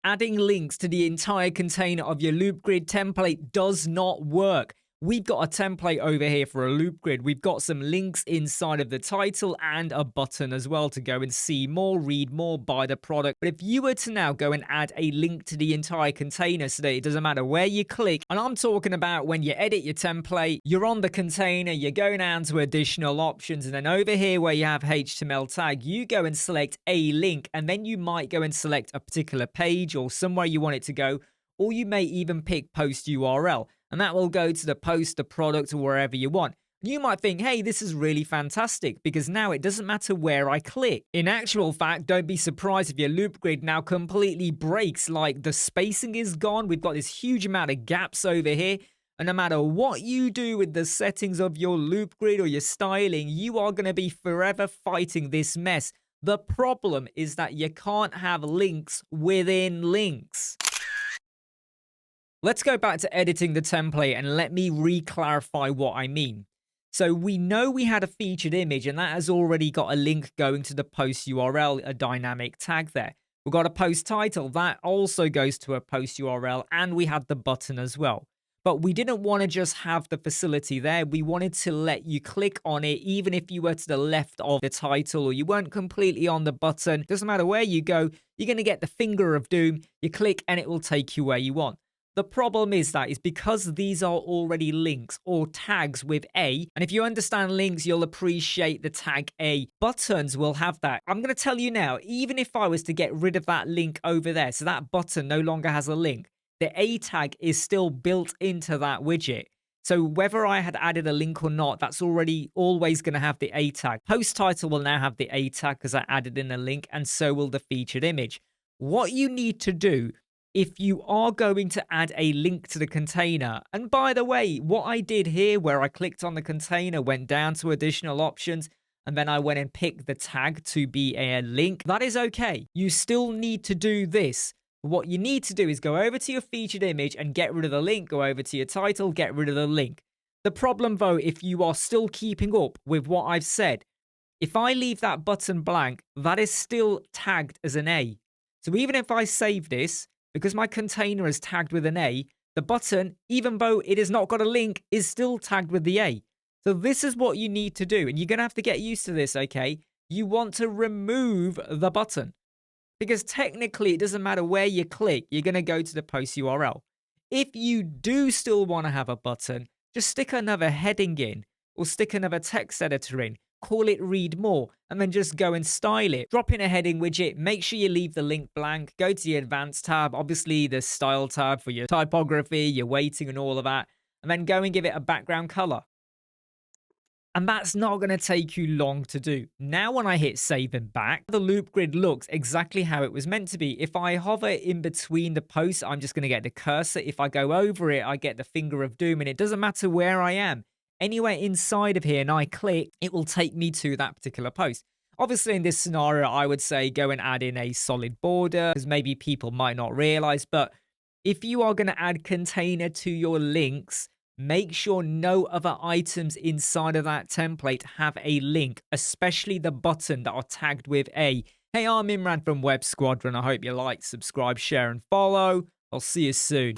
adding links to the entire container of your loop grid template does not work. We've got a template over here for a loop grid. We've got some links inside of the title and a button as well to go and see more, read more, buy the product. But if you were to now go and add a link to the entire container so that it doesn't matter where you click, and I'm talking about when you edit your template, you're on the container, you're going down to additional options, and then over here where you have HTML tag, you go and select a link, and then you might go and select a particular page or somewhere you want it to go, or you may even pick post URL. And that will go to the post, the product, or wherever you want. You might think, hey, this is really fantastic because now it doesn't matter where I click. In actual fact, don't be surprised if your loop grid now completely breaks, like the spacing is gone. We've got this huge amount of gaps over here. And no matter what you do with the settings of your loop grid or your styling, you are going to be forever fighting this mess. The problem is that you can't have links within links. Let's go back to editing the template and let me re-clarify what I mean. So we know we had a featured image and that has already got a link going to the post URL, a dynamic tag there. We've got a post title that also goes to a post URL, and we had the button as well. But we didn't want to just have the facility there. We wanted to let you click on it even if you were to the left of the title or you weren't completely on the button. Doesn't matter where you go, you're going to get the finger of doom. You click and it will take you where you want. The problem is because these are already links or tags with A, and if you understand links, you'll appreciate the tag A. Buttons will have that. I'm going to tell you now, even if I was to get rid of that link over there, so that button no longer has a link, the A tag is still built into that widget. So whether I had added a link or not, that's already always going to have the A tag. Post title will now have the A tag because I added in a link, and so will the featured image. What you need to do if you are going to add a link to the container, and by the way, what I did here where I clicked on the container, went down to additional options, and then I went and picked the tag to be a link, that is okay. You still need to do this. What you need to do is go over to your featured image and get rid of the link, go over to your title, get rid of the link. The problem though, if you are still keeping up with what I've said, if I leave that button blank, that is still tagged as an A. So even if I save this, because my container is tagged with an A, the button, even though it has not got a link, is still tagged with the A. So this is what you need to do. And you're going to have to get used to this, okay? You want to remove the button. Because technically, it doesn't matter where you click, you're going to go to the post URL. If you do still want to have a button, just stick another heading in or stick another text editor in. Call it read more, and then just go and style it. Drop in a heading widget, make sure you leave the link blank, go to the advanced tab, obviously the style tab for your typography, your weighting and all of that, and then go and give it a background color. And that's not going to take you long to do. Now when I hit save and back, the loop grid looks exactly how it was meant to be. If I hover in between the posts, I'm just going to get the cursor. If I go over it, I get the finger of doom, and it doesn't matter where I am. Anywhere inside of here and I click, it will take me to that particular post. Obviously, in this scenario, I would say go and add in a solid border because maybe people might not realize. But if you are going to add container to your links, make sure no other items inside of that template have a link, especially the button that are tagged with A. Hey, I'm Imran from Squadron. I hope you like, subscribe, share, and follow. I'll see you soon.